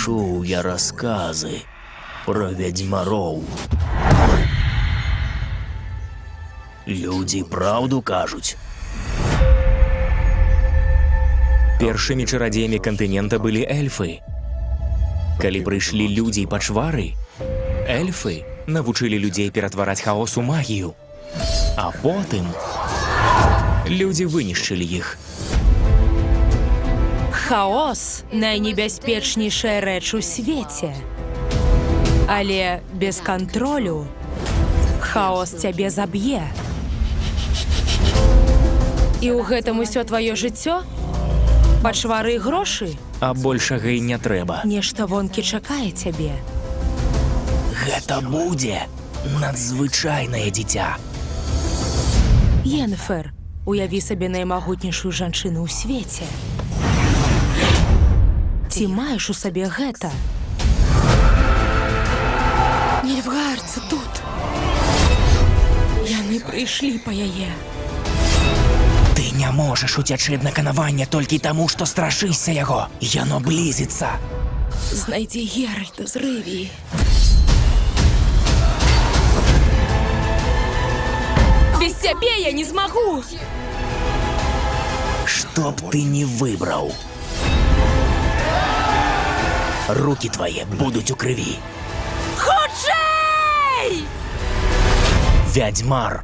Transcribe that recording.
Чуў я расказы пра вядзьмароў. Людзі праўду кажуць. Першымі чарадзеямі кантынента былі эльфы. Калі прыйшлі людзі і пачвары, эльфы навучылі людзей ператвараць хаос у магію. А потым людзі вынішчылі іх. Хаос – найнебяспечнейшая рэч у свеце. Але без кантролю хаос цябе заб'е. І ў гэтым усё тваё жыццё? Пачвары і грошы? А большага і не трэба. Нешта вонкі чакае цябе. Гэта будзе надзвычайнае дзіця. Йеннефер, уяві сабе наймагутнейшую жанчыну ў свеце. Ці маеш у сабе гэта? Нільфгаарцы тут. Яны прыйшлі па яе. Ты не можаш уцячы ад наканавання толькі таму, што страшышся яго. Яно блізіцца. Знайдзі Геральта з Рывіі. Без цябе я не змагу! Што б ты не выбраў, рукі твае будуць у крыві. Хутчэй! Вядзьмар